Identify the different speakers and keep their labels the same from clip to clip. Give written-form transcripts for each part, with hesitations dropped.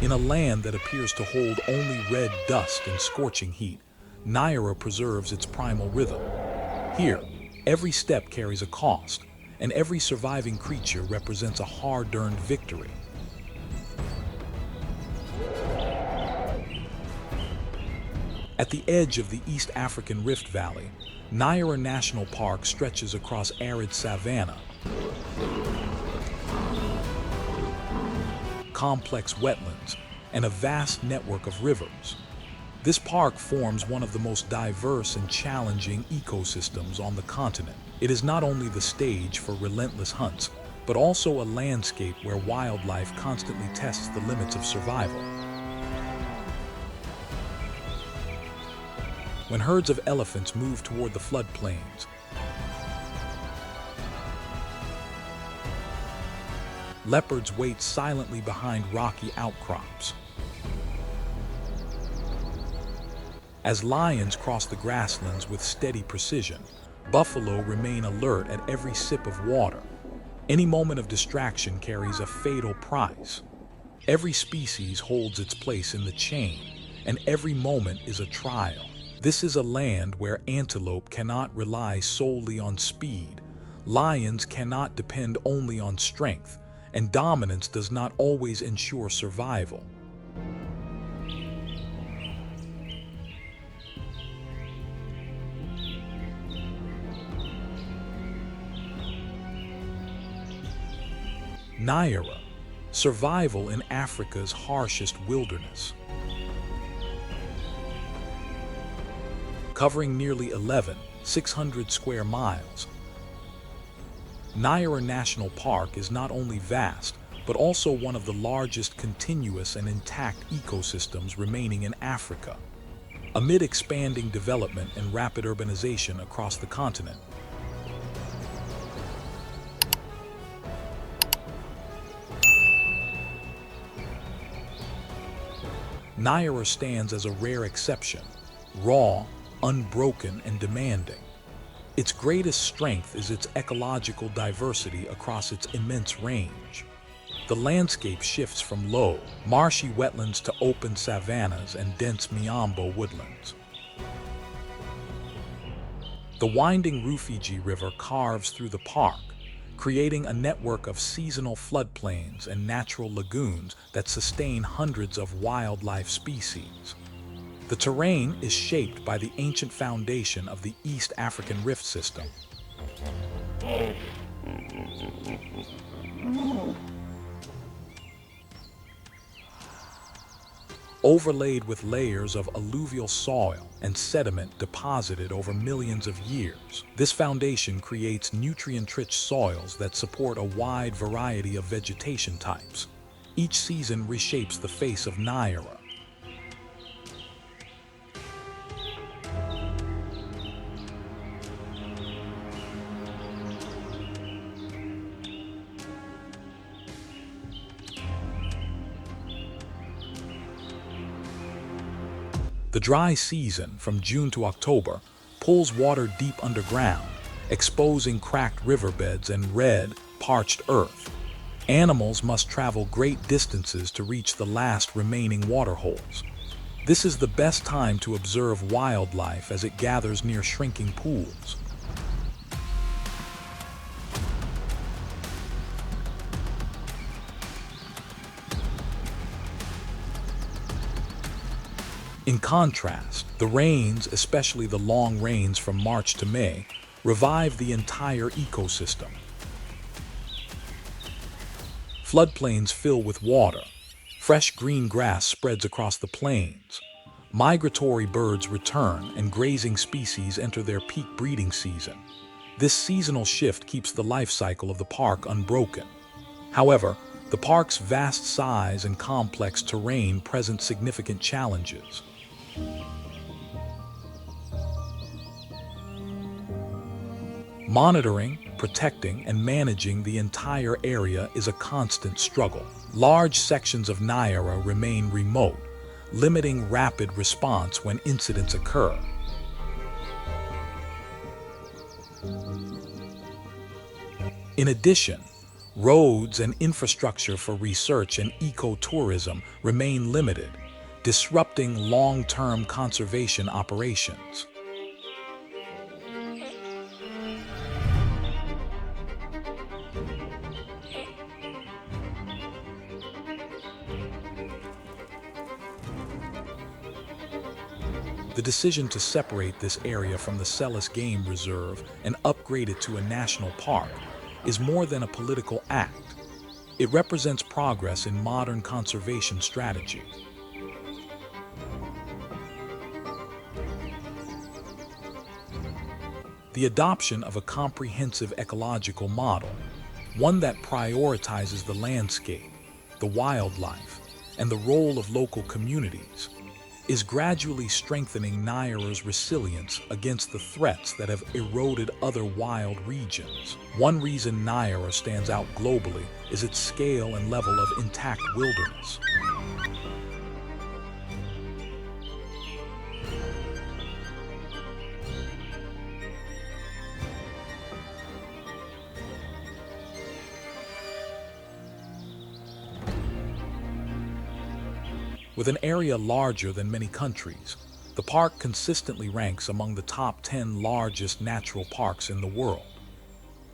Speaker 1: In a land that appears to hold only red dust and scorching heat, Nyerere preserves its primal rhythm. Here, every step carries a cost, and every surviving creature represents a hard-earned victory. At the edge of the East African Rift Valley, Nyerere National Park stretches across arid savanna, complex wetlands, and a vast network of rivers. This park forms one of the most diverse and challenging ecosystems on the continent. It is not only the stage for relentless hunts, but also a landscape where wildlife constantly tests the limits of survival. When herds of elephants move toward the floodplains, leopards wait silently behind rocky outcrops. As lions cross the grasslands with steady precision, buffalo remain alert at every sip of water. Any moment of distraction carries a fatal price. Every species holds its place in the chain, and every moment is a trial. This is a land where antelope cannot rely solely on speed, lions cannot depend only on strength, and dominance does not always ensure survival. Naira, survival in Africa's harshest wilderness. Covering nearly 600 square miles, Nyerere National Park is not only vast, but also one of the largest continuous and intact ecosystems remaining in Africa. Amid expanding development and rapid urbanization across the continent, Nyerere stands as a rare exception, raw, unbroken, and demanding. Its greatest strength is its ecological diversity across its immense range. The landscape shifts from low, marshy wetlands to open savannas and dense miombo woodlands. The winding Rufiji River carves through the park, creating a network of seasonal floodplains and natural lagoons that sustain hundreds of wildlife species. The terrain is shaped by the ancient foundation of the East African Rift System. Overlaid with layers of alluvial soil and sediment deposited over millions of years, this foundation creates nutrient-rich soils that support a wide variety of vegetation types. Each season reshapes the face of Naira. The dry season, from June to October, pulls water deep underground, exposing cracked riverbeds and red, parched earth. Animals must travel great distances to reach the last remaining waterholes. This is the best time to observe wildlife as it gathers near shrinking pools. In contrast, the rains, especially the long rains from March to May, revive the entire ecosystem. Floodplains fill with water. Fresh green grass spreads across the plains. Migratory birds return and grazing species enter their peak breeding season. This seasonal shift keeps the life cycle of the park unbroken. However, the park's vast size and complex terrain present significant challenges. Monitoring, protecting, and managing the entire area is a constant struggle. Large sections of Naira remain remote, limiting rapid response when incidents occur. In addition, Roads and infrastructure for research and ecotourism remain limited, disrupting long-term conservation operations. The decision to separate this area from the Selous Game Reserve and upgrade it to a national park is more than a political act. It represents progress in modern conservation strategy. The adoption of a comprehensive ecological model, one that prioritizes the landscape, the wildlife, and the role of local communities, is gradually strengthening Nyera's resilience against the threats that have eroded other wild regions. One reason Nyera stands out globally is its scale and level of intact wilderness. With an area larger than many countries, the park consistently ranks among the top 10 largest natural parks in the world.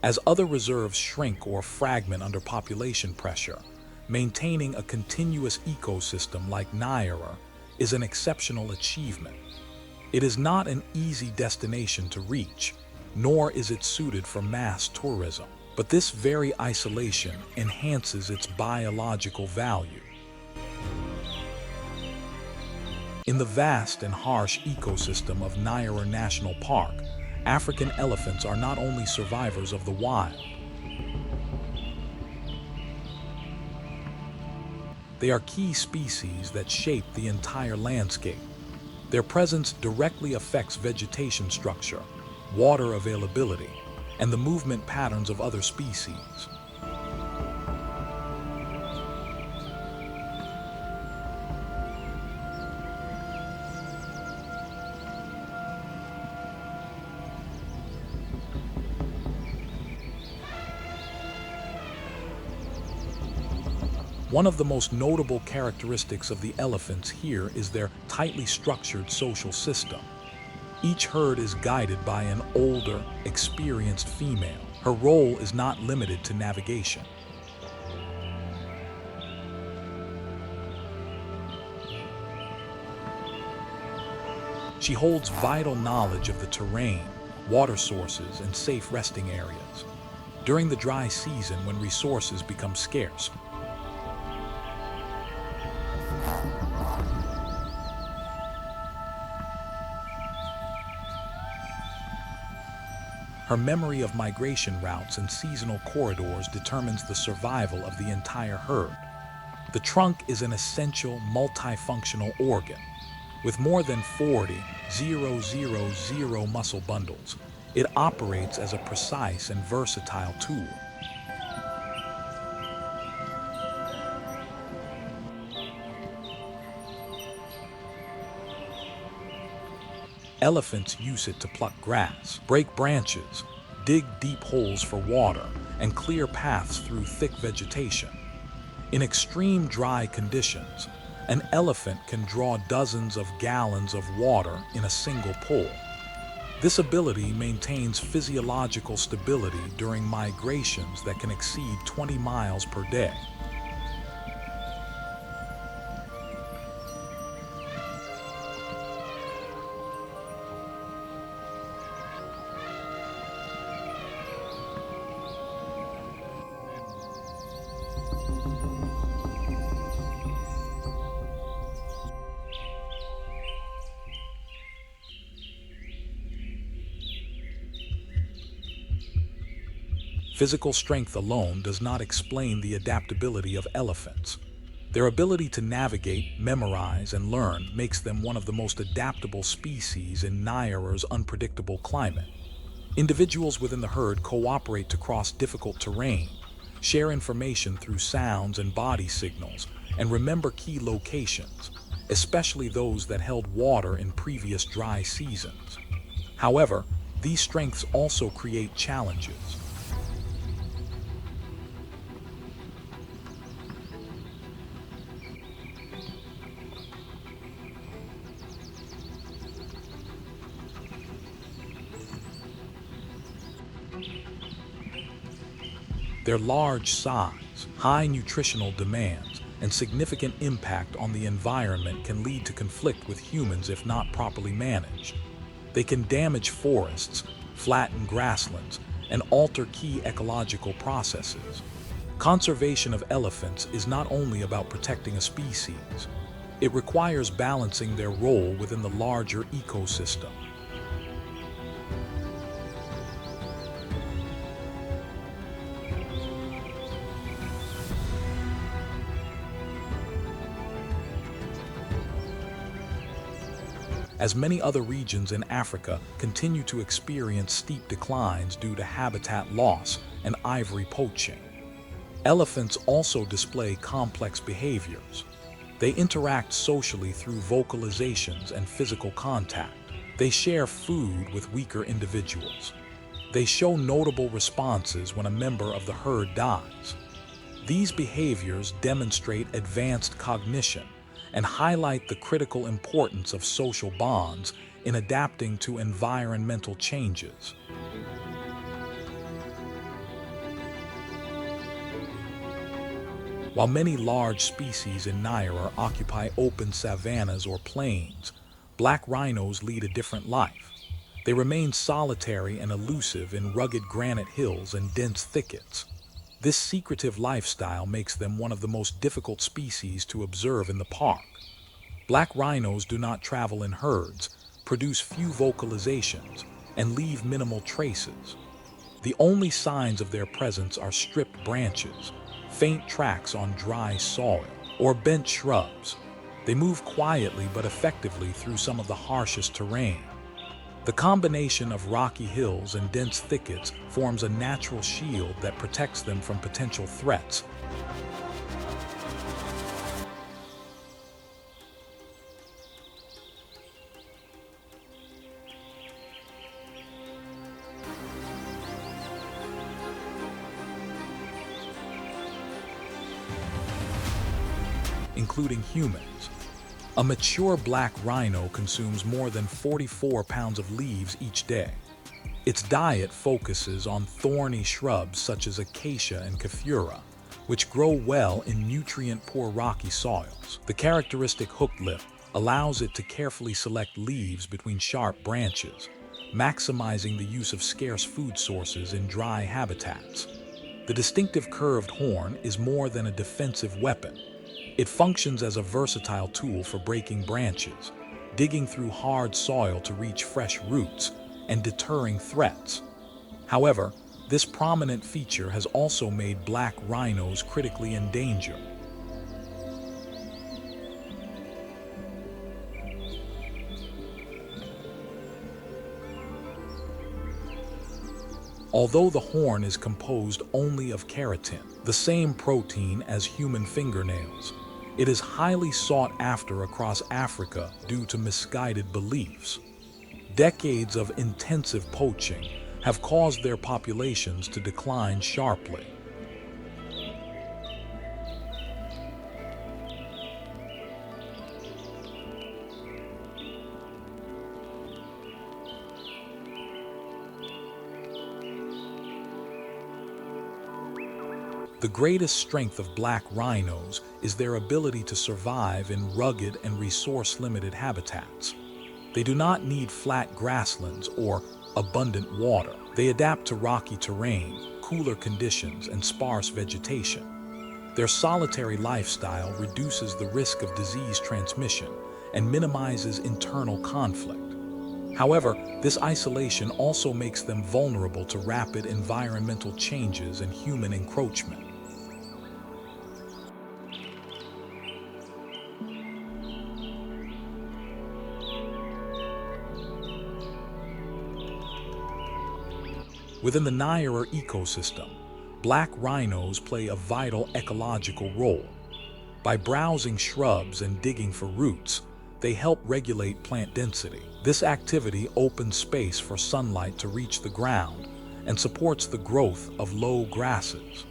Speaker 1: As other reserves shrink or fragment under population pressure, maintaining a continuous ecosystem like Nyera is an exceptional achievement. It is not an easy destination to reach, nor is it suited for mass tourism, but this very isolation enhances its biological value. In the vast and harsh ecosystem of Nyerere National Park, African elephants are not only survivors of the wild. They are key species that shape the entire landscape. Their presence directly affects vegetation structure, water availability, and the movement patterns of other species. One of the most notable characteristics of the elephants here is their tightly structured social system. Each herd is guided by an older, experienced female. Her role is not limited to navigation. She holds vital knowledge of the terrain, water sources, and safe resting areas. During the dry season, when resources become scarce, her memory of migration routes and seasonal corridors determines the survival of the entire herd. The trunk is an essential multifunctional organ. With more than 40,000 muscle bundles, it operates as a precise and versatile tool. Elephants use it to pluck grass, break branches, dig deep holes for water, and clear paths through thick vegetation. In extreme dry conditions, an elephant can draw dozens of gallons of water in a single pull. This ability maintains physiological stability during migrations that can exceed 20 miles per day. Physical strength alone does not explain the adaptability of elephants. Their ability to navigate, memorize, and learn makes them one of the most adaptable species in Nyera's unpredictable climate. Individuals within the herd cooperate to cross difficult terrain, share information through sounds and body signals, and remember key locations, especially those that held water in previous dry seasons. However, these strengths also create challenges. Their large size, high nutritional demands, and significant impact on the environment can lead to conflict with humans if not properly managed. They can damage forests, flatten grasslands, and alter key ecological processes. Conservation of elephants is not only about protecting a species, it requires balancing their role within the larger ecosystem. As many other regions in Africa continue to experience steep declines due to habitat loss and ivory poaching. Elephants also display complex behaviors. They interact socially through vocalizations and physical contact. They share food with weaker individuals. They show notable responses when a member of the herd dies. These behaviors demonstrate advanced cognition and highlight the critical importance of social bonds in adapting to environmental changes. While many large species in Naira occupy open savannas or plains, black rhinos lead a different life. They remain solitary and elusive in rugged granite hills and dense thickets. This secretive lifestyle makes them one of the most difficult species to observe in the park. Black rhinos do not travel in herds, produce few vocalizations, and leave minimal traces. The only signs of their presence are stripped branches, faint tracks on dry soil, or bent shrubs. They move quietly but effectively through some of the harshest terrain. The combination of rocky hills and dense thickets forms a natural shield that protects them from potential threats. Including humans. A mature black rhino consumes more than 44 pounds of leaves each day. Its diet focuses on thorny shrubs such as acacia and kaffir, which grow well in nutrient-poor rocky soils. The characteristic hooked lip allows it to carefully select leaves between sharp branches, maximizing the use of scarce food sources in dry habitats. The distinctive curved horn is more than a defensive weapon. It functions as a versatile tool for breaking branches, digging through hard soil to reach fresh roots, and deterring threats. However, this prominent feature has also made black rhinos critically endangered. Although the horn is composed only of keratin, the same protein as human fingernails, it is highly sought after across Africa due to misguided beliefs. Decades of intensive poaching have caused their populations to decline sharply. The greatest strength of black rhinos is their ability to survive in rugged and resource-limited habitats. They do not need flat grasslands or abundant water. They adapt to rocky terrain, cooler conditions, and sparse vegetation. Their solitary lifestyle reduces the risk of disease transmission and minimizes internal conflict. However, this isolation also makes them vulnerable to rapid environmental changes and human encroachment. Within the Nyerere ecosystem, black rhinos play a vital ecological role. By browsing shrubs and digging for roots, they help regulate plant density. This activity opens space for sunlight to reach the ground and supports the growth of low grasses.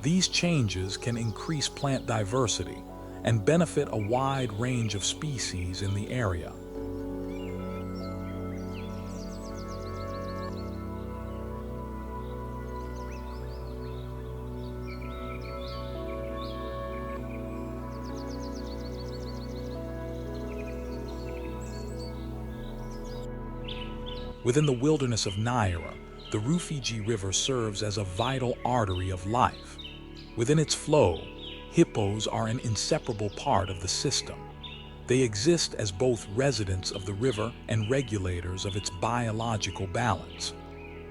Speaker 1: These changes can increase plant diversity and benefit a wide range of species in the area. Within the wilderness of Naira, the Rufiji River serves as a vital artery of life. Within its flow, hippos are an inseparable part of the system. They exist as both residents of the river and regulators of its biological balance.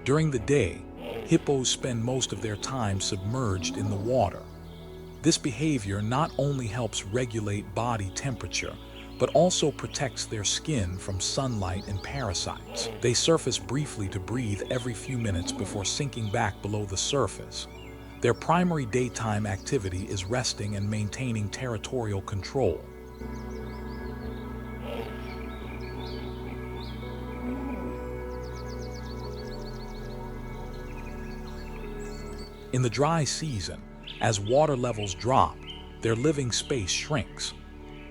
Speaker 1: During the day, hippos spend most of their time submerged in the water. This behavior not only helps regulate body temperature, but also protects their skin from sunlight and parasites. They surface briefly to breathe every few minutes before sinking back below the surface. Their primary daytime activity is resting and maintaining territorial control. In the dry season, as water levels drop, their living space shrinks.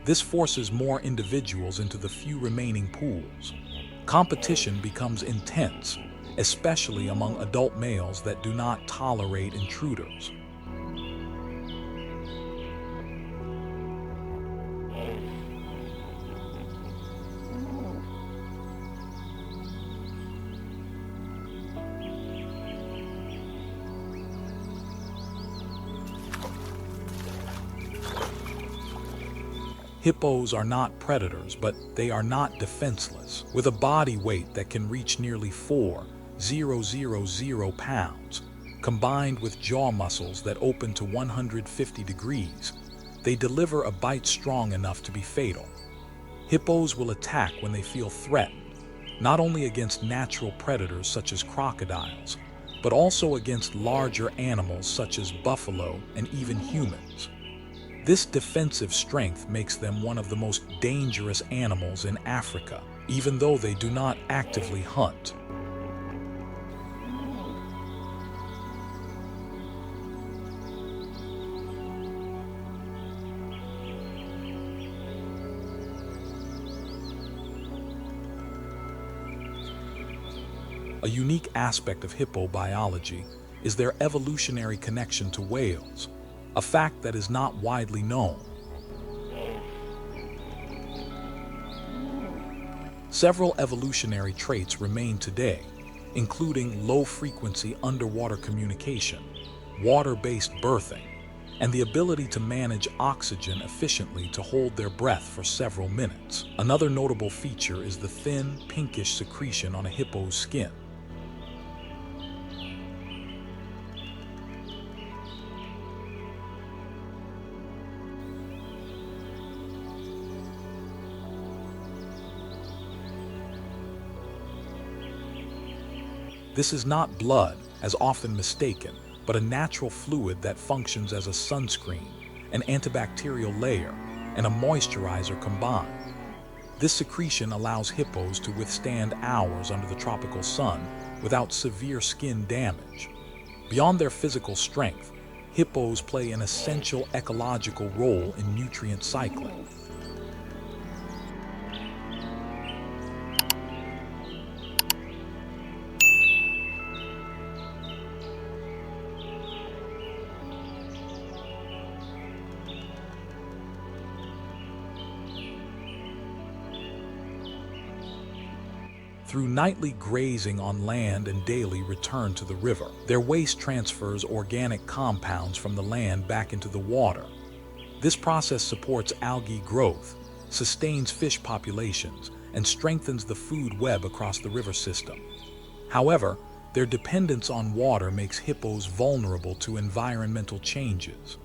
Speaker 1: This forces more individuals into the few remaining pools. Competition becomes intense, especially among adult males that do not tolerate intruders. Hippos are not predators, but they are not defenseless. With a body weight that can reach nearly 4,000 pounds, combined with jaw muscles that open to 150 degrees, they deliver a bite strong enough to be fatal. Hippos will attack when they feel threatened, not only against natural predators such as crocodiles, but also against larger animals such as buffalo and even humans. This defensive strength makes them one of the most dangerous animals in Africa, even though they do not actively hunt. A unique aspect of hippo biology is their evolutionary connection to whales, a fact that is not widely known. Several evolutionary traits remain today, including low-frequency underwater communication, water-based birthing, and the ability to manage oxygen efficiently to hold their breath for several minutes. Another notable feature is the thin, pinkish secretion on a hippo's skin. This is not blood, as often mistaken, but a natural fluid that functions as a sunscreen, an antibacterial layer, and a moisturizer combined. This secretion allows hippos to withstand hours under the tropical sun without severe skin damage. Beyond their physical strength, hippos play an essential ecological role in nutrient cycling. Through nightly grazing on land and daily return to the river, their waste transfers organic compounds from the land back into the water. This process supports algae growth, sustains fish populations, and strengthens the food web across the river system. However, their dependence on water makes hippos vulnerable to environmental changes.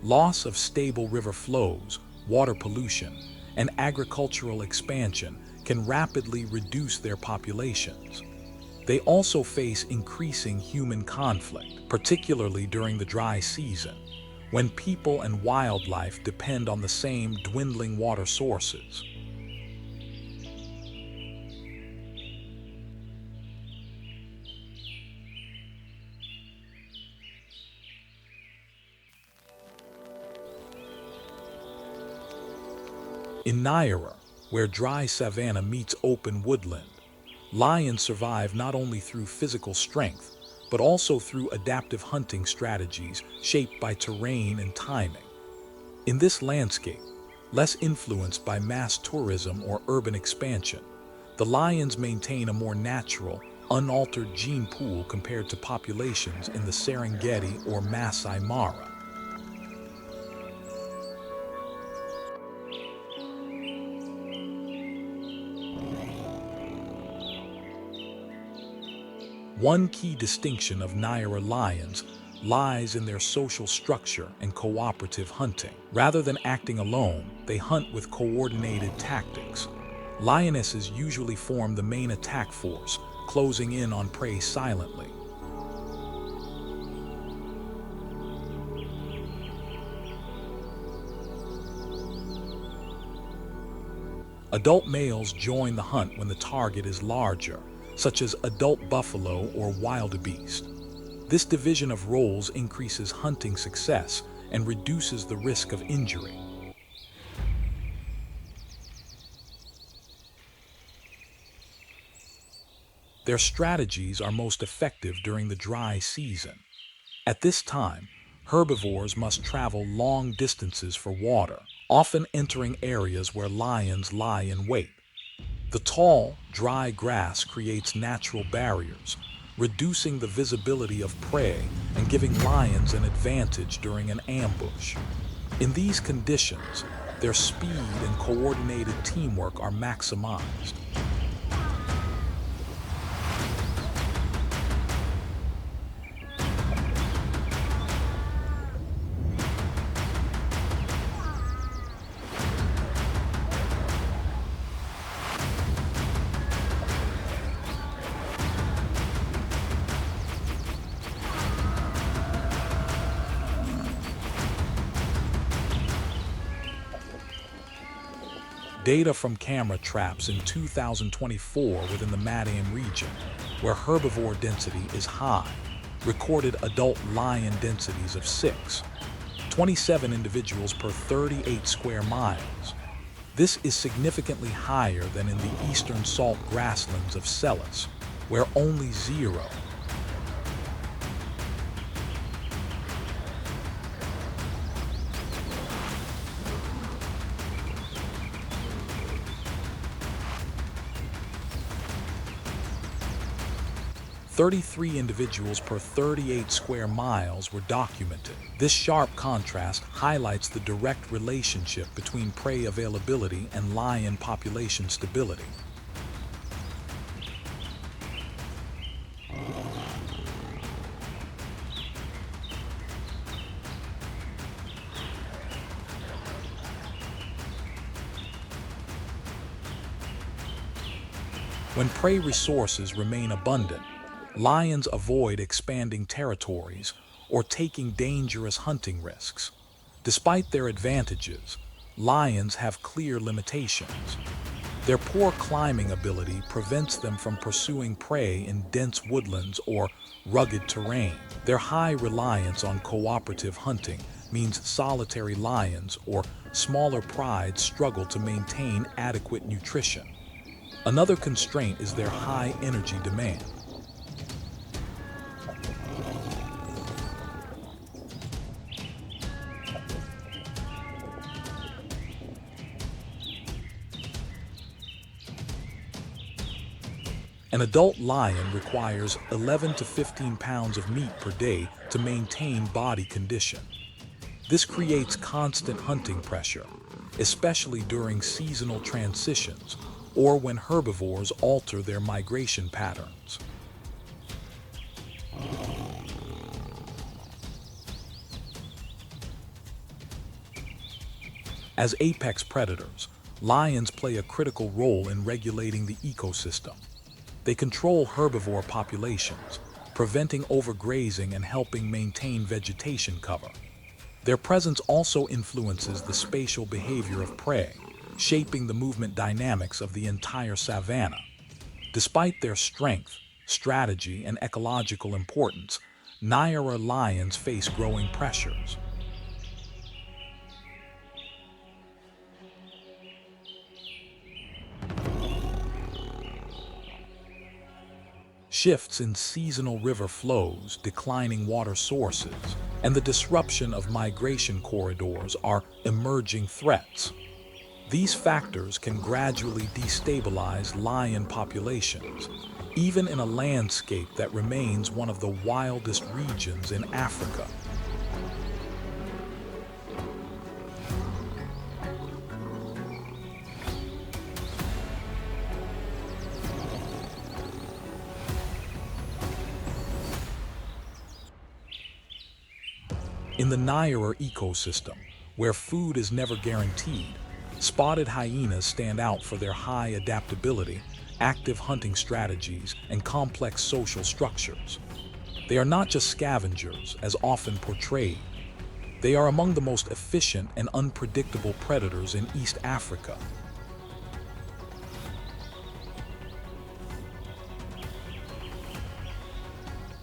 Speaker 1: Loss of stable river flows, water pollution, and agricultural expansion can rapidly reduce their populations. They also face increasing human conflict, particularly during the dry season, when people and wildlife depend on the same dwindling water sources. In Nyerere, where dry savanna meets open woodland, lions survive not only through physical strength, but also through adaptive hunting strategies shaped by terrain and timing. In this landscape, less influenced by mass tourism or urban expansion, The lions maintain a more natural, unaltered gene pool compared to populations in the Serengeti or Masai Mara. One key distinction of Nyerere lions lies in their social structure and cooperative hunting. Rather than acting alone, they hunt with coordinated tactics. Lionesses usually form the main attack force, closing in on prey silently. Adult males join the hunt when the target is larger, such as adult buffalo or wildebeest. This division of roles increases hunting success and reduces the risk of injury. Their strategies are most effective during the dry season. At this time, herbivores must travel long distances for water, often entering areas where lions lie in wait. The tall, dry grass creates natural barriers, reducing the visibility of prey and giving lions an advantage during an ambush. In these conditions, their speed and coordinated teamwork are maximized. Data from camera traps in 2024 within the Madam region, where herbivore density is high, recorded adult lion densities of 27 individuals per 38 square miles. This is significantly higher than in the eastern salt grasslands of Celis, where only 0. 33 individuals per 38 square miles were documented. This sharp contrast highlights the direct relationship between prey availability and lion population stability. When prey resources remain abundant, lions avoid expanding territories or taking dangerous hunting risks. Despite their advantages, lions have clear limitations. Their poor climbing ability prevents them from pursuing prey in dense woodlands or rugged terrain. Their high reliance on cooperative hunting means solitary lions or smaller prides struggle to maintain adequate nutrition. Another constraint is their high energy demand. An adult lion requires 11 to 15 pounds of meat per day to maintain body condition. This creates constant hunting pressure, especially during seasonal transitions or when herbivores alter their migration patterns. As apex predators, lions play a critical role in regulating the ecosystem. They control herbivore populations, preventing overgrazing and helping maintain vegetation cover. Their presence also influences the spatial behavior of prey, shaping the movement dynamics of the entire savanna. Despite their strength, strategy, and ecological importance, Nyerere lions face growing pressures. Shifts in seasonal river flows, declining water sources, and the disruption of migration corridors are emerging threats. These factors can gradually destabilize lion populations, even in a landscape that remains one of the wildest regions in Africa. In the Nyerere ecosystem, where food is never guaranteed, spotted hyenas stand out for their high adaptability, active hunting strategies, and complex social structures. They are not just scavengers, as often portrayed. They are among the most efficient and unpredictable predators in East Africa.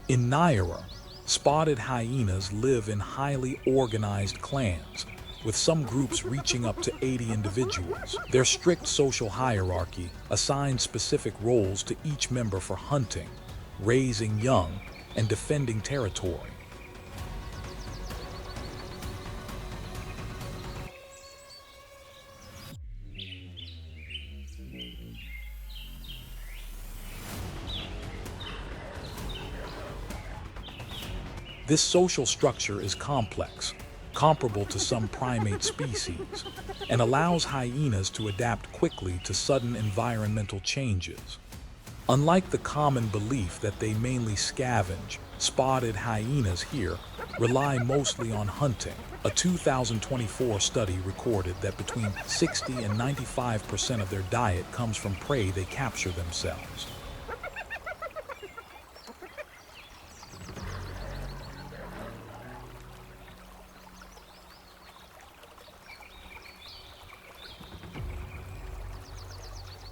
Speaker 1: In Naira, spotted hyenas live in highly organized clans, with some groups reaching up to 80 individuals. Their strict social hierarchy assigns specific roles to each member for hunting, raising young, and defending territory. This social structure is complex, comparable to some primate species, and allows hyenas to adapt quickly to sudden environmental changes. Unlike the common belief that they mainly scavenge, spotted hyenas here rely mostly on hunting. A 2024 study recorded that between 60 and 95% of their diet comes from prey they capture themselves.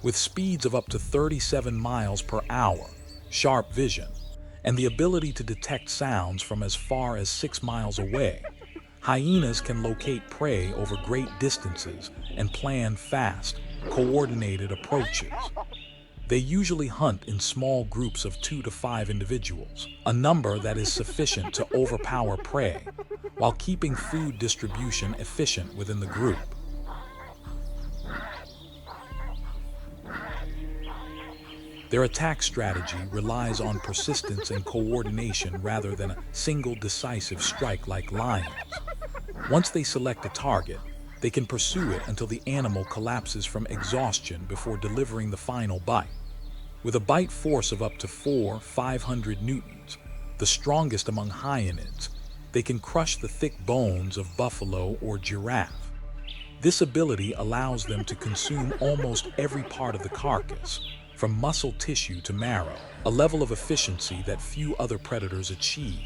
Speaker 1: With speeds of up to 37 miles per hour, sharp vision, and the ability to detect sounds from as far as 6 miles away, hyenas can locate prey over great distances and plan fast, coordinated approaches. They usually hunt in small groups of 2 to 5 individuals, a number that is sufficient to overpower prey, while keeping food distribution efficient within the group. Their attack strategy relies on persistence and coordination rather than a single decisive strike like lions. Once they select a target, they can pursue it until the animal collapses from exhaustion before delivering the final bite. With a bite force of up to 500 newtons, the strongest among hyenids, they can crush the thick bones of buffalo or giraffe. This ability allows them to consume almost every part of the carcass, from muscle tissue to marrow, a level of efficiency that few other predators achieve.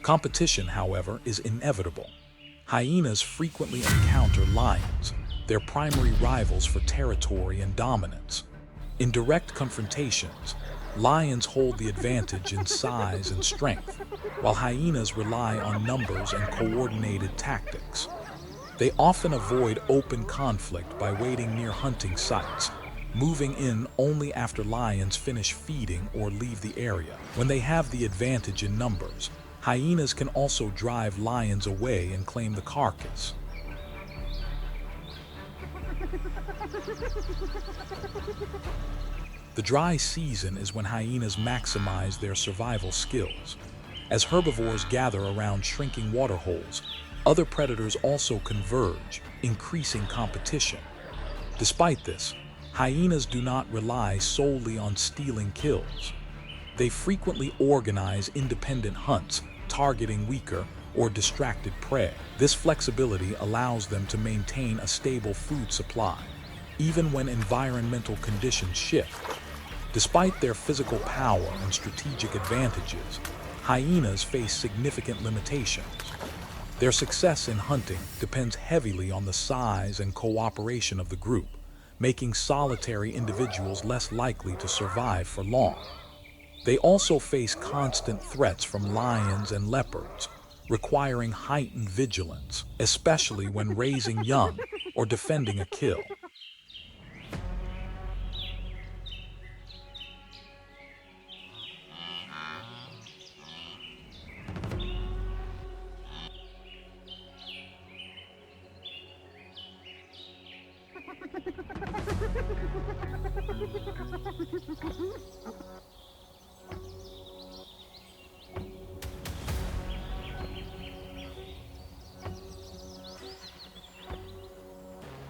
Speaker 1: Competition, however, is inevitable. Hyenas frequently encounter lions, their primary rivals for territory and dominance. In direct confrontations, lions hold the advantage in size and strength, while hyenas rely on numbers and coordinated tactics. They often avoid open conflict by waiting near hunting sites, moving in only after lions finish feeding or leave the area. When they have the advantage in numbers, hyenas can also drive lions away and claim the carcass. The dry season is when hyenas maximize their survival skills. As herbivores gather around shrinking waterholes, other predators also converge, increasing competition. Despite this, hyenas do not rely solely on stealing kills. They frequently organize independent hunts, targeting weaker or distracted prey. This flexibility allows them to maintain a stable food supply, even when environmental conditions shift. Despite their physical power and strategic advantages, hyenas face significant limitations. Their success in hunting depends heavily on the size and cooperation of the group, making solitary individuals less likely to survive for long. They also face constant threats from lions and leopards, requiring heightened vigilance, especially when raising young or defending a kill.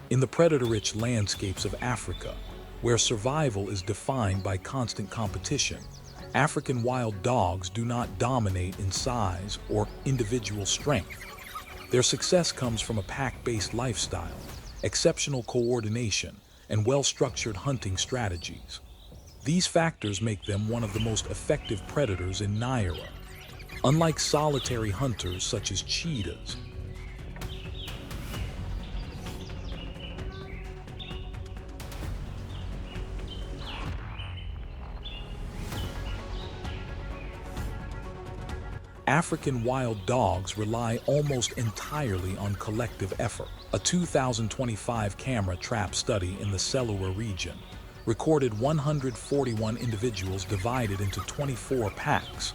Speaker 1: In the predator-rich landscapes of Africa, where survival is defined by constant competition, African wild dogs do not dominate in size or individual strength. Their success comes from a pack-based lifestyle, exceptional coordination, and well-structured hunting strategies. These factors make them one of the most effective predators in Naira. Unlike solitary hunters such as cheetahs, African wild dogs rely almost entirely on collective effort. A 2025 camera trap study in the Selous region recorded 141 individuals divided into 24 packs.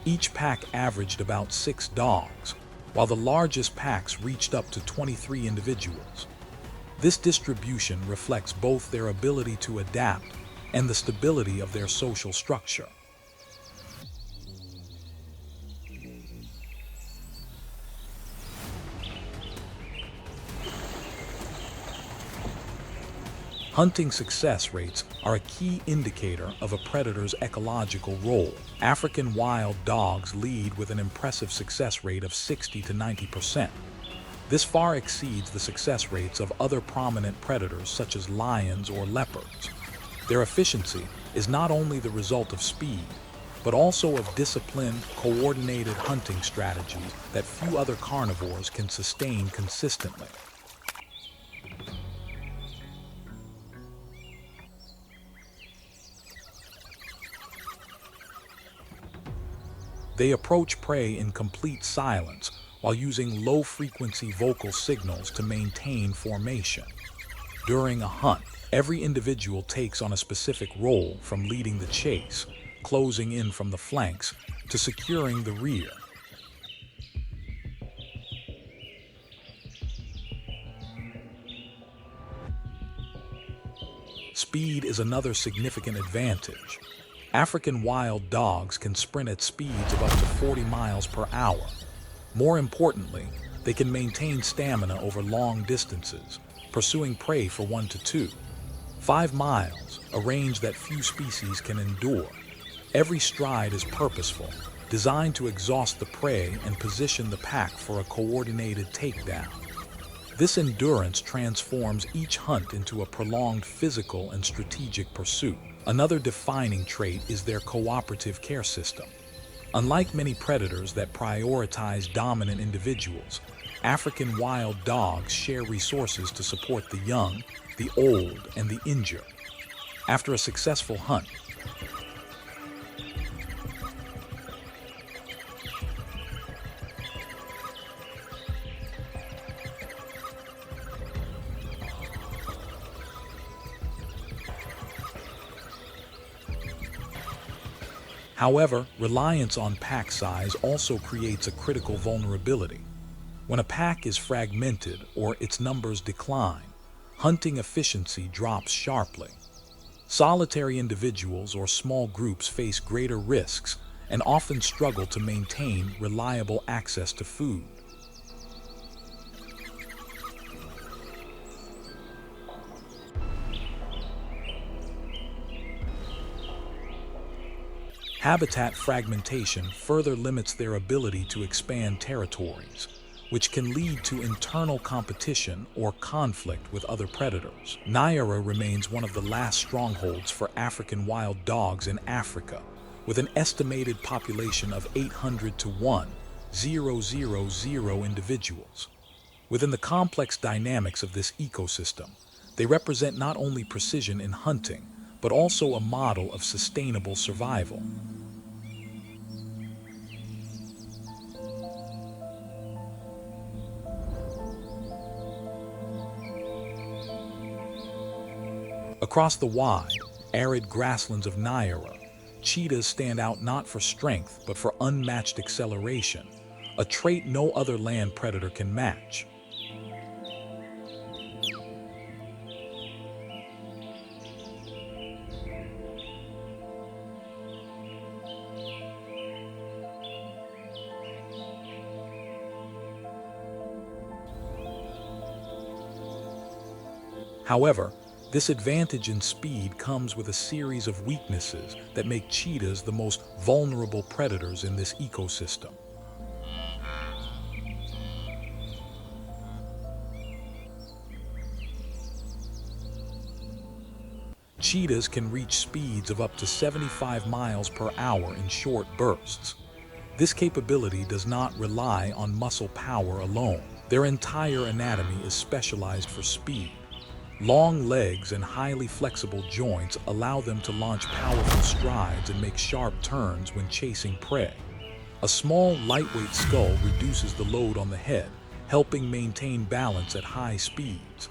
Speaker 1: Each pack averaged about 6 dogs, while the largest packs reached up to 23 individuals. This distribution reflects both their ability to adapt and the stability of their social structure. Hunting success rates are a key indicator of a predator's ecological role. African wild dogs lead with an impressive success rate of 60 to 90%. This far exceeds the success rates of other prominent predators such as lions or leopards. Their efficiency is not only the result of speed, but also of disciplined, coordinated hunting strategies that few other carnivores can sustain consistently. They approach prey in complete silence while using low-frequency vocal signals to maintain formation. During a hunt, every individual takes on a specific role, from leading the chase, closing in from the flanks, to securing the rear. Speed is another significant advantage. African wild dogs can sprint at speeds of up to 40 miles per hour. More importantly, they can maintain stamina over long distances, pursuing prey for 1 to 5 miles, a range that few species can endure. Every stride is purposeful, designed to exhaust the prey and position the pack for a coordinated takedown. This endurance transforms each hunt into a prolonged physical and strategic pursuit. Another defining trait is their cooperative care system. Unlike many predators that prioritize dominant individuals, African wild dogs share resources to support the young, the old, and the injured. After a successful hunt, however, reliance on pack size also creates a critical vulnerability. When a pack is fragmented or its numbers decline, hunting efficiency drops sharply. Solitary individuals or small groups face greater risks and often struggle to maintain reliable access to food. Habitat fragmentation further limits their ability to expand territories, which can lead to internal competition or conflict with other predators. Naira remains one of the last strongholds for African wild dogs in Africa, with an estimated population of 800 to 1,000 individuals. Within the complex dynamics of this ecosystem, they represent not only precision in hunting, but also a model of sustainable survival. Across the wide, arid grasslands of Nyerere, cheetahs stand out not for strength but for unmatched acceleration, a trait no other land predator can match. However, this advantage in speed comes with a series of weaknesses that make cheetahs the most vulnerable predators in this ecosystem. Cheetahs can reach speeds of up to 75 miles per hour in short bursts. This capability does not rely on muscle power alone. Their entire anatomy is specialized for speed. Long legs and highly flexible joints allow them to launch powerful strides and make sharp turns when chasing prey. A small, lightweight skull reduces the load on the head, helping maintain balance at high speeds.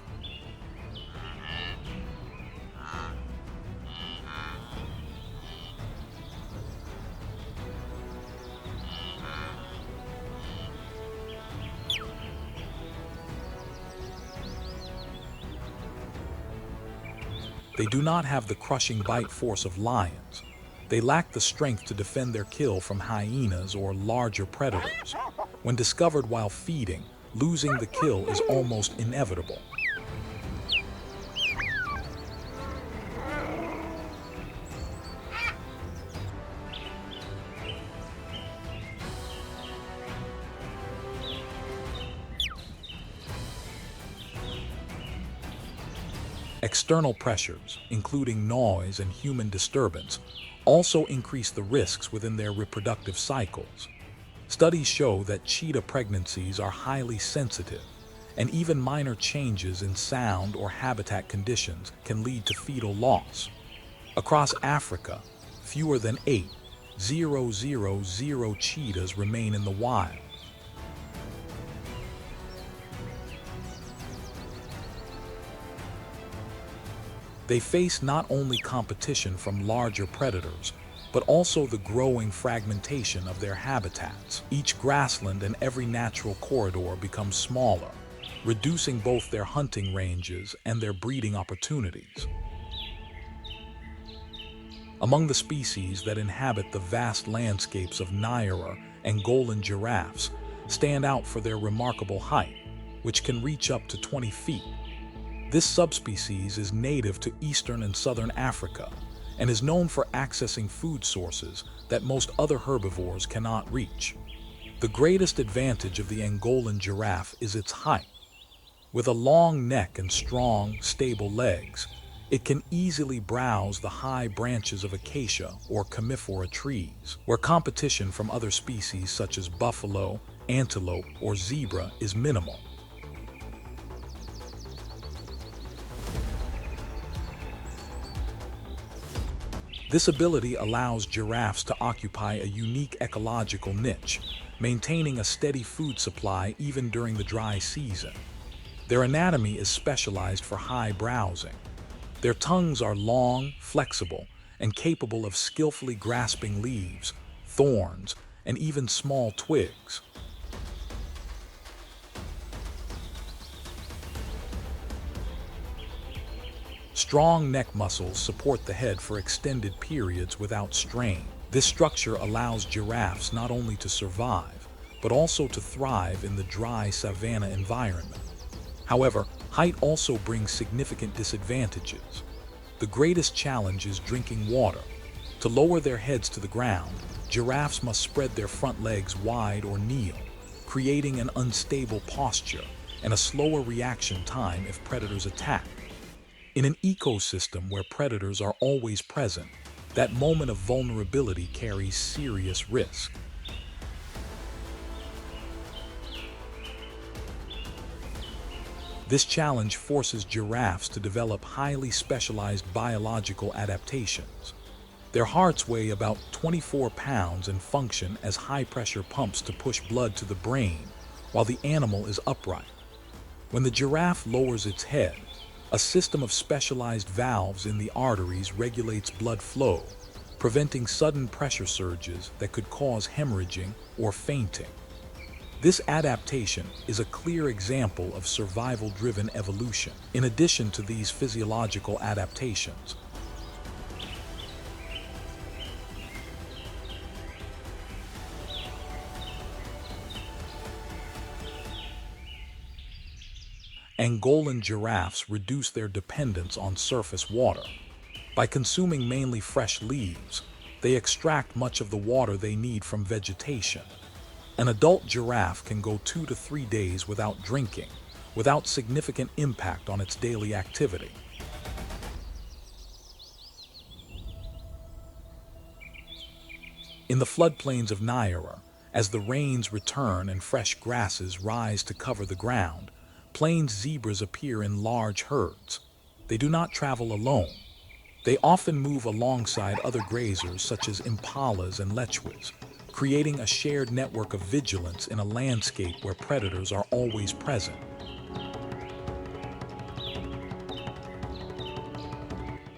Speaker 1: They do not have the crushing bite force of lions. They lack the strength to defend their kill from hyenas or larger predators. When discovered while feeding, losing the kill is almost inevitable. External pressures, including noise and human disturbance, also increase the risks within their reproductive cycles. Studies show that cheetah pregnancies are highly sensitive, and even minor changes in sound or habitat conditions can lead to fetal loss. Across Africa, fewer than 8,000 cheetahs remain in the wild. They face not only competition from larger predators, but also the growing fragmentation of their habitats. Each grassland and every natural corridor becomes smaller, reducing both their hunting ranges and their breeding opportunities. Among the species that inhabit the vast landscapes of Naira and Angolan giraffes stand out for their remarkable height, which can reach up to 20 feet. This subspecies is native to eastern and southern Africa and is known for accessing food sources that most other herbivores cannot reach. The greatest advantage of the Angolan giraffe is its height. With a long neck and strong, stable legs, it can easily browse the high branches of acacia or commiphora trees, where competition from other species such as buffalo, antelope, or zebra is minimal. This ability allows giraffes to occupy a unique ecological niche, maintaining a steady food supply even during the dry season. Their anatomy is specialized for high browsing. Their tongues are long, flexible, and capable of skillfully grasping leaves, thorns, and even small twigs. Strong neck muscles support the head for extended periods without strain. This structure allows giraffes not only to survive, but also to thrive in the dry savanna environment. However, height also brings significant disadvantages. The greatest challenge is drinking water. To lower their heads to the ground, giraffes must spread their front legs wide or kneel, creating an unstable posture and a slower reaction time if predators attack. In an ecosystem where predators are always present, that moment of vulnerability carries serious risk. This challenge forces giraffes to develop highly specialized biological adaptations. Their hearts weigh about 24 pounds and function as high-pressure pumps to push blood to the brain while the animal is upright. When the giraffe lowers its head, a system of specialized valves in the arteries regulates blood flow, preventing sudden pressure surges that could cause hemorrhaging or fainting. This adaptation is a clear example of survival-driven evolution. In addition to these physiological adaptations, Angolan giraffes reduce their dependence on surface water. By consuming mainly fresh leaves, they extract much of the water they need from vegetation. An adult giraffe can go 2 to 3 days without drinking, without significant impact on its daily activity. In the floodplains of Nyerere, as the rains return and fresh grasses rise to cover the ground, plains zebras appear in large herds. They do not travel alone. They often move alongside other grazers such as impalas and lechwes, creating a shared network of vigilance in a landscape where predators are always present.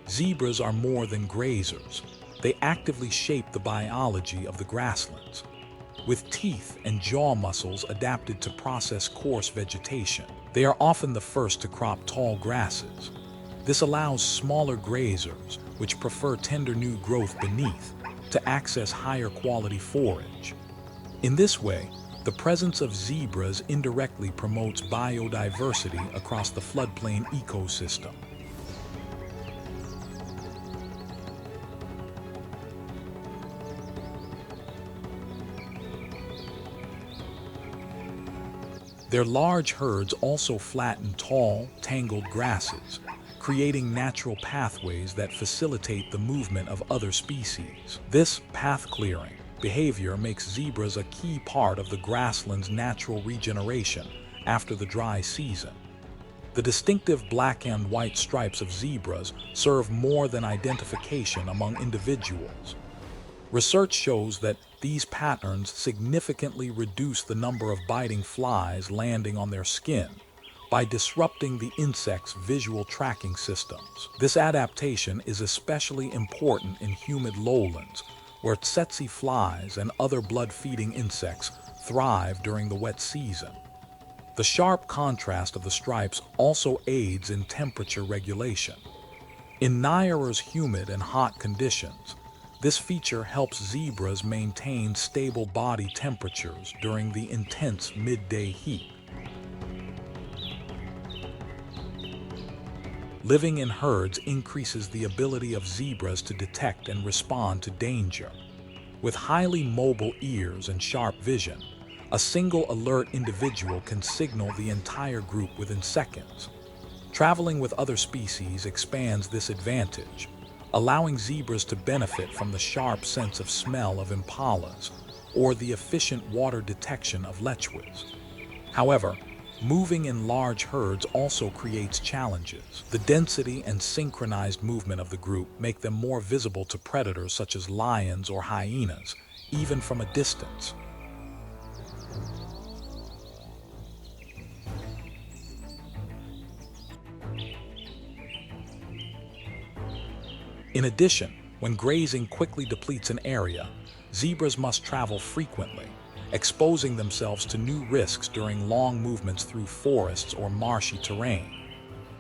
Speaker 1: Zebras are more than grazers. They actively shape the biology of the grasslands. With teeth and jaw muscles adapted to process coarse vegetation, they are often the first to crop tall grasses. This allows smaller grazers, which prefer tender new growth beneath, to access higher quality forage. In this way, the presence of zebras indirectly promotes biodiversity across the floodplain ecosystem. Their large herds also flatten tall, tangled grasses, creating natural pathways that facilitate the movement of other species. This path-clearing behavior makes zebras a key part of the grassland's natural regeneration after the dry season. The distinctive black and white stripes of zebras serve more than identification among individuals. Research shows that these patterns significantly reduce the number of biting flies landing on their skin by disrupting the insect's visual tracking systems. This adaptation is especially important in humid lowlands, where tsetse flies and other blood-feeding insects thrive during the wet season. The sharp contrast of the stripes also aids in temperature regulation. In Nyerere's humid and hot conditions, this feature helps zebras maintain stable body temperatures during the intense midday heat. Living in herds increases the ability of zebras to detect and respond to danger. With highly mobile ears and sharp vision, a single alert individual can signal the entire group within seconds. Traveling with other species expands this advantage, allowing zebras to benefit from the sharp sense of smell of impalas or the efficient water detection of lechwes. However, moving in large herds also creates challenges. The density and synchronized movement of the group make them more visible to predators such as lions or hyenas, even from a distance. In addition, when grazing quickly depletes an area, zebras must travel frequently, exposing themselves to new risks during long movements through forests or marshy terrain.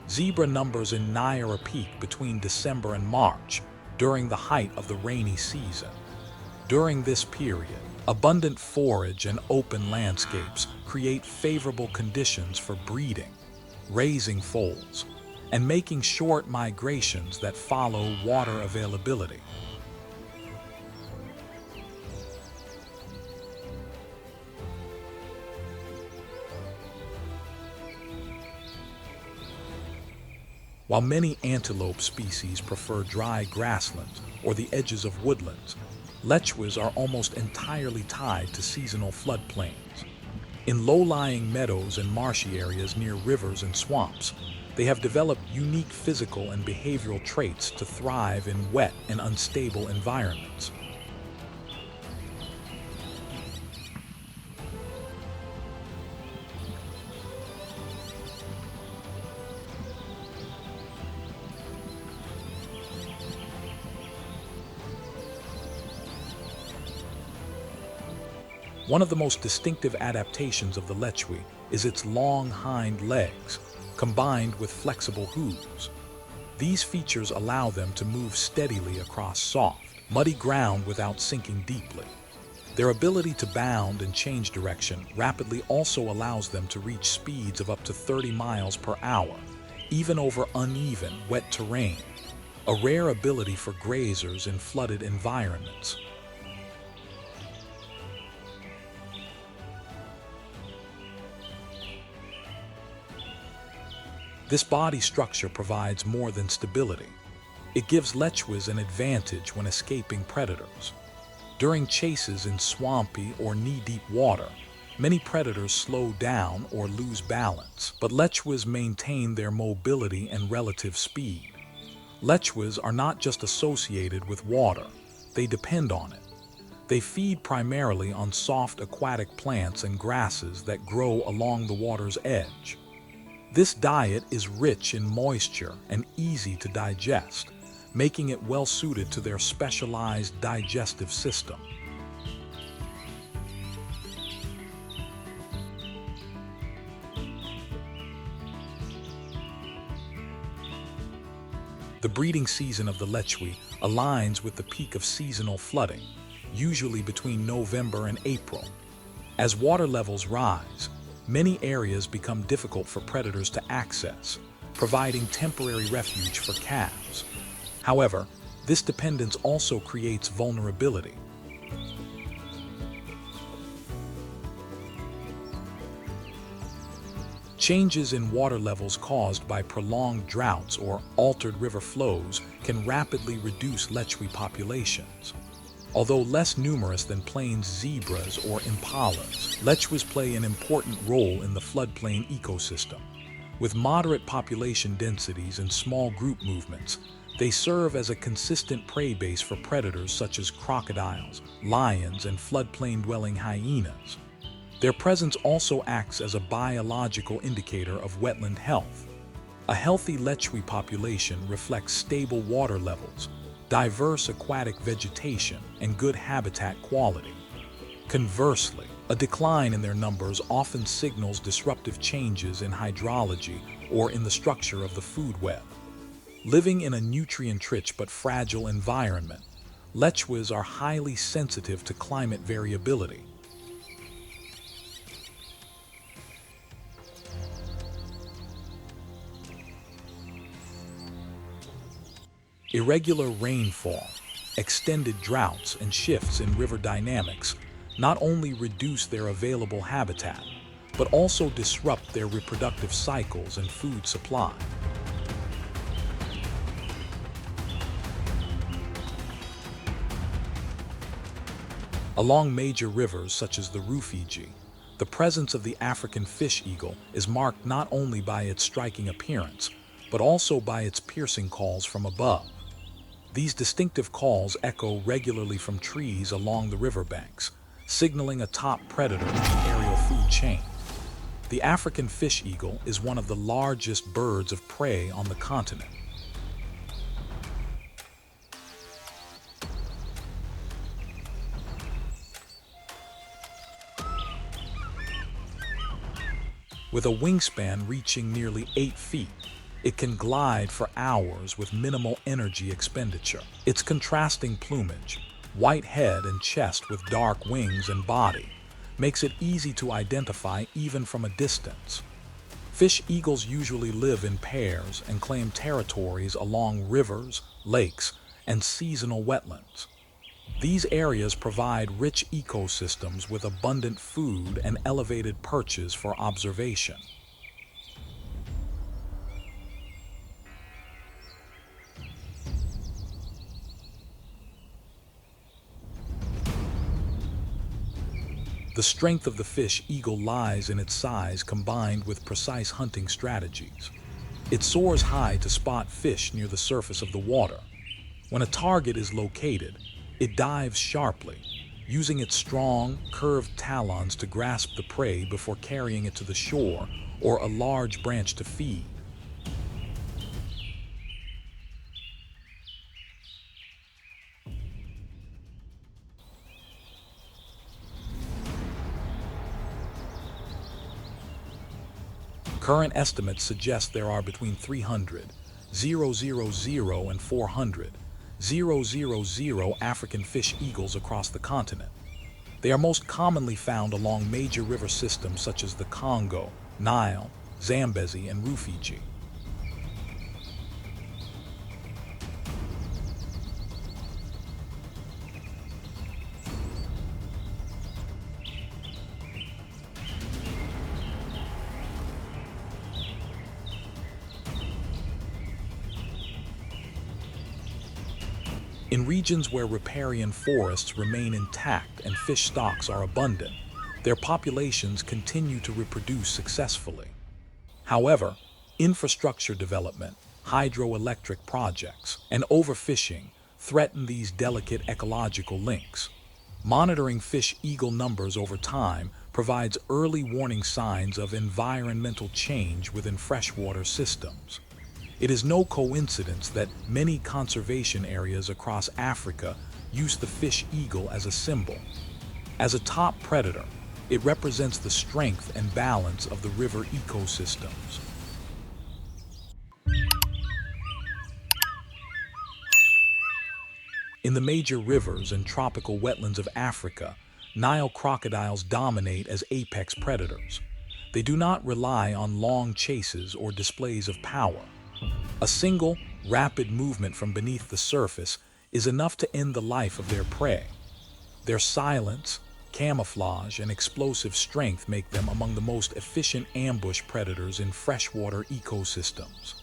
Speaker 1: Zebra numbers in Naira peak between December and March, during the height of the rainy season. During this period, abundant forage and open landscapes create favorable conditions for breeding, raising foals, and making short migrations that follow water availability. While many antelope species prefer dry grasslands or the edges of woodlands, lechwes are almost entirely tied to seasonal floodplains. In low-lying meadows and marshy areas near rivers and swamps, they have developed unique physical and behavioral traits to thrive in wet and unstable environments. One of the most distinctive adaptations of the lechwe is its long hind legs, combined with flexible hooves. These features allow them to move steadily across soft, muddy ground without sinking deeply. Their ability to bound and change direction rapidly also allows them to reach speeds of up to 30 miles per hour, even over uneven, wet terrain, a rare ability for grazers in flooded environments. This body structure provides more than stability. It gives Lechwes an advantage when escaping predators. During chases in swampy or knee-deep water, many predators slow down or lose balance, but Lechwes maintain their mobility and relative speed. Lechwes are not just associated with water, they depend on it. They feed primarily on soft aquatic plants and grasses that grow along the water's edge. This diet is rich in moisture and easy to digest, making it well suited to their specialized digestive system. The breeding season of the Lechwe aligns with the peak of seasonal flooding, usually between November and April. As water levels rise, many areas become difficult for predators to access, providing temporary refuge for calves. However, this dependence also creates vulnerability. Changes in water levels caused by prolonged droughts or altered river flows can rapidly reduce Lechwe populations. Although less numerous than plains zebras or impalas, Lechwes play an important role in the floodplain ecosystem. With moderate population densities and small group movements, they serve as a consistent prey base for predators such as crocodiles, lions, and floodplain-dwelling hyenas. Their presence also acts as a biological indicator of wetland health. A healthy Lechwe population reflects stable water levels, diverse aquatic vegetation, and good habitat quality. Conversely, a decline in their numbers often signals disruptive changes in hydrology or in the structure of the food web. Living in a nutrient-rich but fragile environment, Lechwes are highly sensitive to climate variability. Irregular rainfall, extended droughts, and shifts in river dynamics not only reduce their available habitat, but also disrupt their reproductive cycles and food supply. Along major rivers such as the Rufiji, the presence of the African fish eagle is marked not only by its striking appearance, but also by its piercing calls from above. These distinctive calls echo regularly from trees along the riverbanks, signaling a top predator in the aerial food chain. The African fish eagle is one of the largest birds of prey on the continent. With a wingspan reaching nearly 8 feet, it can glide for hours with minimal energy expenditure. Its contrasting plumage, white head and chest with dark wings and body, makes it easy to identify even from a distance. Fish eagles usually live in pairs and claim territories along rivers, lakes, and seasonal wetlands. These areas provide rich ecosystems with abundant food and elevated perches for observation. The strength of the fish eagle lies in its size combined with precise hunting strategies. It soars high to spot fish near the surface of the water. When a target is located, it dives sharply, using its strong, curved talons to grasp the prey before carrying it to the shore or a large branch to feed. Current estimates suggest there are between 300,000 and 400,000 African fish eagles across the continent. They are most commonly found along major river systems such as the Congo, Nile, Zambezi, and Rufiji. In regions where riparian forests remain intact and fish stocks are abundant, their populations continue to reproduce successfully. However, infrastructure development, hydroelectric projects, and overfishing threaten these delicate ecological links. Monitoring fish eagle numbers over time provides early warning signs of environmental change within freshwater systems. It is no coincidence that many conservation areas across Africa use the fish eagle as a symbol. As a top predator, it represents the strength and balance of the river ecosystems. In the major rivers and tropical wetlands of Africa, Nile crocodiles dominate as apex predators. They do not rely on long chases or displays of power. A single, rapid movement from beneath the surface is enough to end the life of their prey. Their silence, camouflage, and explosive strength make them among the most efficient ambush predators in freshwater ecosystems.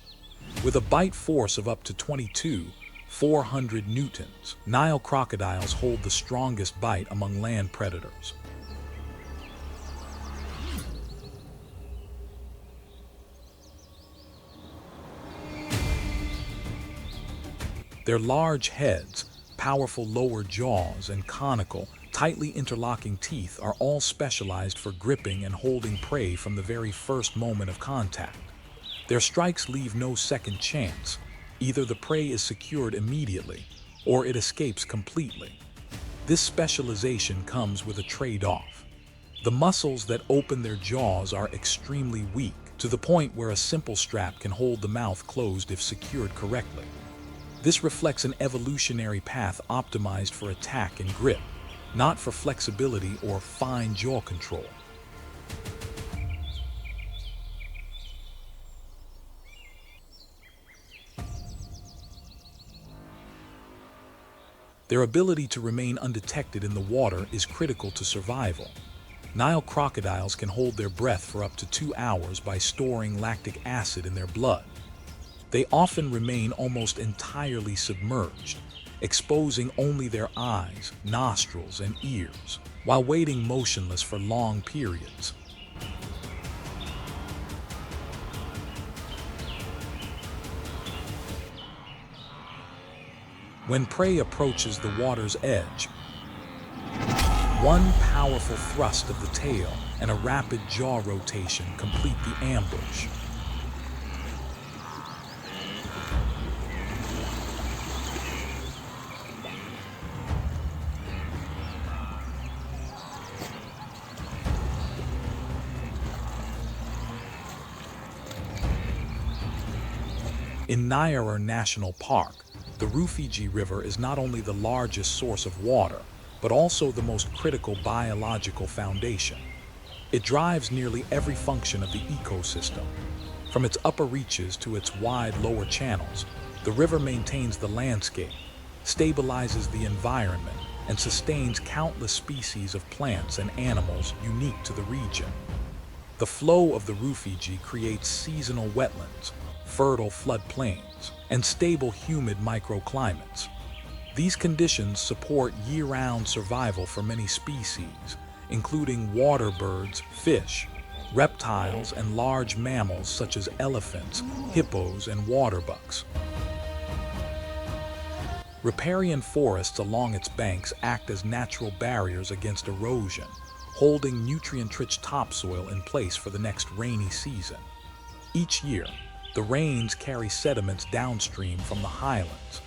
Speaker 1: With a bite force of up to 400 newtons, Nile crocodiles hold the strongest bite among land predators. Their large heads, powerful lower jaws, and conical, tightly interlocking teeth are all specialized for gripping and holding prey from the very first moment of contact. Their strikes leave no second chance. Either the prey is secured immediately, or it escapes completely. This specialization comes with a trade-off. The muscles that open their jaws are extremely weak, to the point where a simple strap can hold the mouth closed if secured correctly. This reflects an evolutionary path optimized for attack and grip, not for flexibility or fine jaw control. Their ability to remain undetected in the water is critical to survival. Nile crocodiles can hold their breath for up to 2 hours by storing lactic acid in their blood. They often remain almost entirely submerged, exposing only their eyes, nostrils, and ears, while waiting motionless for long periods. When prey approaches the water's edge, one powerful thrust of the tail and a rapid jaw rotation complete the ambush. In Nyerere National Park, the Rufiji River is not only the largest source of water, but also the most critical biological foundation. It drives nearly every function of the ecosystem. From its upper reaches to its wide lower channels, the river maintains the landscape, stabilizes the environment, and sustains countless species of plants and animals unique to the region. The flow of the Rufiji creates seasonal wetlands, fertile floodplains, and stable humid microclimates. These conditions support year-round survival for many species, including water birds, fish, reptiles, and large mammals such as elephants, hippos, and water bucks. Riparian forests along its banks act as natural barriers against erosion, holding nutrient-rich topsoil in place for the next rainy season. Each year, the rains carry sediments downstream from the highlands.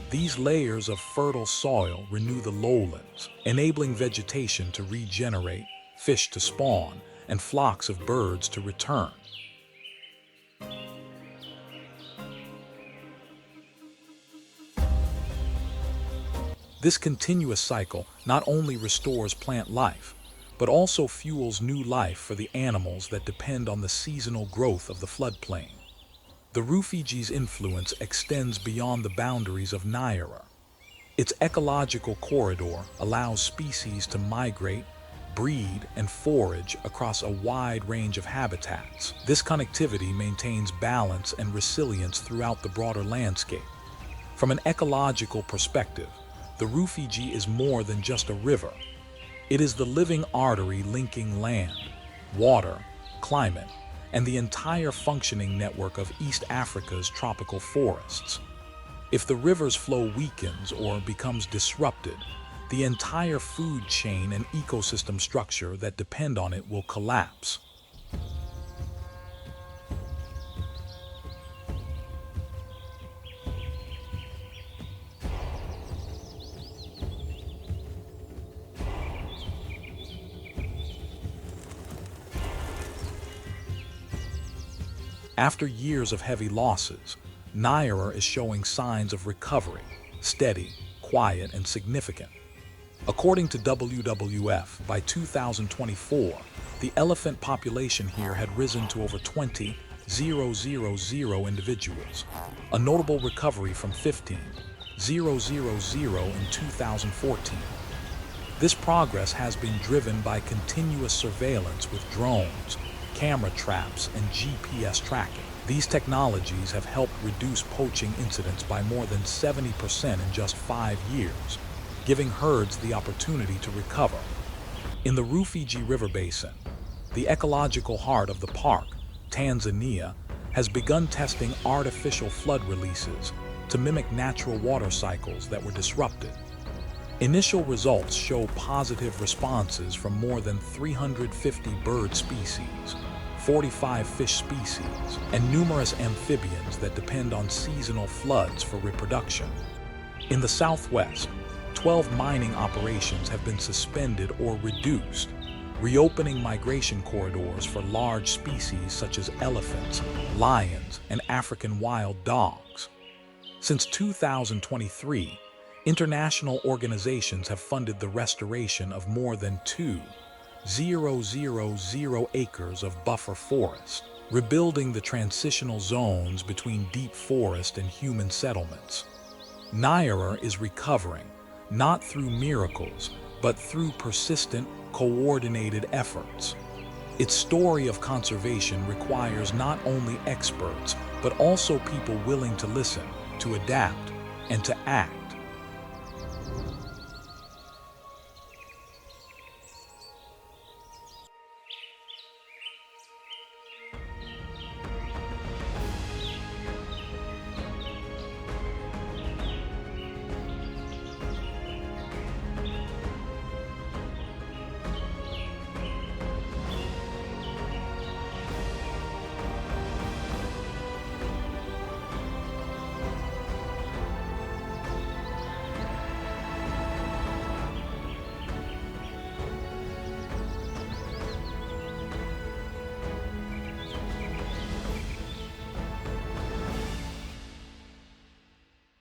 Speaker 1: These layers of fertile soil renew the lowlands, enabling vegetation to regenerate, fish to spawn, and flocks of birds to return. This continuous cycle not only restores plant life, but also fuels new life for the animals that depend on the seasonal growth of the floodplain. The Rufiji's influence extends beyond the boundaries of Naira. Its ecological corridor allows species to migrate, breed, and forage across a wide range of habitats. This connectivity maintains balance and resilience throughout the broader landscape. From an ecological perspective, the Rufiji is more than just a river. It is the living artery linking land, water, climate, and the entire functioning network of East Africa's tropical forests. If the river's flow weakens or becomes disrupted, the entire food chain and ecosystem structure that depend on it will collapse. After years of heavy losses, Nyerere is showing signs of recovery, steady, quiet, and significant. According to WWF, by 2024, the elephant population here had risen to over 20,000 individuals, a notable recovery from 15,000 in 2014. This progress has been driven by continuous surveillance with drones, camera traps, and GPS tracking. These technologies have helped reduce poaching incidents by more than 70% in just 5 years, giving herds the opportunity to recover. In the Rufiji River basin, the ecological heart of the park, Tanzania, has begun testing artificial flood releases to mimic natural water cycles that were disrupted. Initial results show positive responses from more than 350 bird species, 45 fish species, and numerous amphibians that depend on seasonal floods for reproduction. In the southwest, 12 mining operations have been suspended or reduced, reopening migration corridors for large species such as elephants, lions, and African wild dogs. Since 2023, international organizations have funded the restoration of more than 2,000 acres of buffer forest, rebuilding the transitional zones between deep forest and human settlements. Nyerere is recovering, not through miracles, but through persistent, coordinated efforts. Its story of conservation requires not only experts, but also people willing to listen, to adapt, and to act.